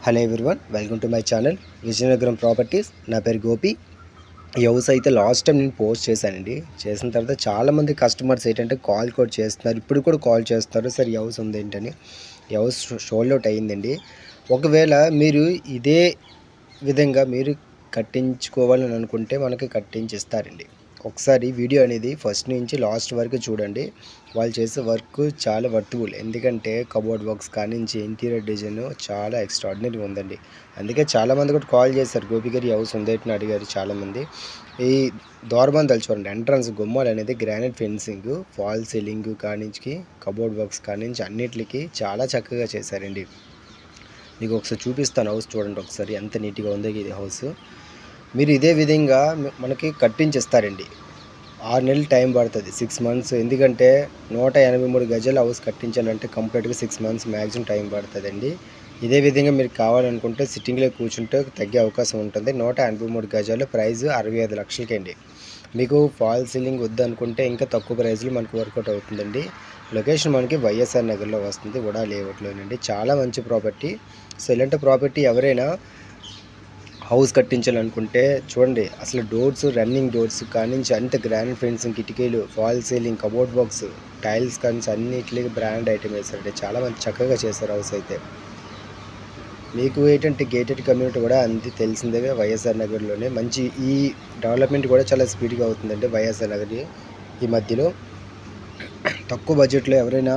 Hello everyone, welcome to my channel Vizianagaram properties. నా పేరు గోపి. ఈ హౌస్ అయితే లాస్ట్ టైం నేను పోస్ట్ చేశానండి. చేసిన తర్వాత చాలామంది కస్టమర్స్ ఏంటంటే కాల్ కూడా చేస్తున్నారు, ఇప్పుడు కూడా కాల్ చేస్తున్నారు, సార్ ఈ హౌస్ ఉంది ఏంటని. ఈ హౌస్ షోల్డ్ అవుట్ అయ్యిందండి. ఒకవేళ మీరు ఇదే విధంగా మీరు కట్టించుకోవాలని అనుకుంటే మనకి కట్టించిస్తారండి. ఒకసారి వీడియో అనేది ఫస్ట్ నుంచి లాస్ట్ వరకు చూడండి. వాళ్ళు చేసే వర్క్ చాలా వర్తబుల్, ఎందుకంటే కబోర్డ్ వర్క్స్ కానించి ఇంటీరియర్ డిజైన్ చాలా ఎక్స్ట్రాడినరీగా ఉందండి. అందుకే చాలామంది కూడా కాల్ చేశారు, గోపి గారి హౌస్ ఉందేటని అడిగారు చాలామంది. ఈ దోర్బందాలు చూడండి, ఎంట్రన్స్ గుమ్మాలు అనేది గ్రానైట్ ఫెన్సింగ్, ఫాల్ సీలింగ్ కానించి కబోర్డ్ వర్క్స్ కానించి అన్నిటికీ చాలా చక్కగా చేశారండి. మీకు ఒకసారి చూపిస్తాను హౌస్ చూడండి ఒకసారి ఎంత నీట్గా ఉందో ఇది హౌస్. మీరు ఇదే విధంగా మనకి కట్టించిస్తారండి. 6 నెలలు టైం పడుతుంది, 6 మంత్స్. ఎందుకంటే 183 గజాల హౌస్ కట్టించాలంటే కంప్లీట్గా 6 మంత్స్ మ్యాక్సిమం టైం పడుతుందండి. ఇదే విధంగా మీరు కావాలనుకుంటే సిట్టింగ్లో కూర్చుంటే తగ్గే అవకాశం ఉంటుంది. 183 గజాలు ప్రైస్ 65 లక్షలకి అండి. మీకు ఫాల్ సీలింగ్ వద్దనుకుంటే ఇంకా తక్కువ ప్రైస్లో మనకు వర్కౌట్ అవుతుందండి. లొకేషన్ మనకి వైఎస్ఆర్ నగర్లో వస్తుంది, ఉడా లేఅవుట్లోనండి. చాలా మంచి ప్రాపర్టీ. సో ఇలాంటి ప్రాపర్టీ ఎవరైనా హౌస్ కట్టించాలనుకుంటే చూడండి, అసలు డోర్స్, రన్నింగ్ డోర్స్ కానించి అంత గ్రానైట్ ఫెన్సింగ్, కిటికీలు, fall ceiling, cupboard box, tiles కానించి అన్నిటికీ బ్రాండ్ ఐటమ్ వేశారండి. చాలా మంది చక్కగా చేశారు హౌస్ అయితే. మీకు ఏంటంటే గేటెడ్ కమ్యూనిటీ కూడా అంతే తెలిసిందే, వైఎస్ఆర్ నగర్లోనే మంచి ఈ డెవలప్మెంట్ కూడా చాలా స్పీడ్గా అవుతుందండి వైఎస్ఆర్ నగర్ ఈ మధ్యలో. తక్కువ బడ్జెట్లో ఎవరైనా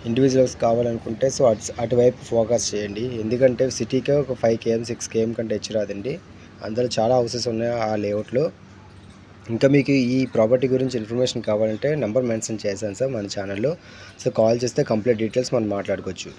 ఇండివిజువల్స్ కావాలనుకుంటే సో అటువైపు ఫోకస్ చేయండి. ఎందుకంటే సిటీకే ఒక 5 km 6 km కంటే ಹೆಚ್ಚు రాదండి. అందులో చాలా హౌసెస్ ఉన్నాయి ఆ లేఅవుట్లో. ఇంకా మీకు ఈ ప్రాపర్టీ గురించి ఇన్ఫర్మేషన్ కావాలంటే నెంబర్ మెన్షన్ చేశాను సార్ మన ఛానల్లో. సో కాల్ చేస్తే కంప్లీట్ డీటెయిల్స్ మనం మాట్లాడుకోవచ్చు.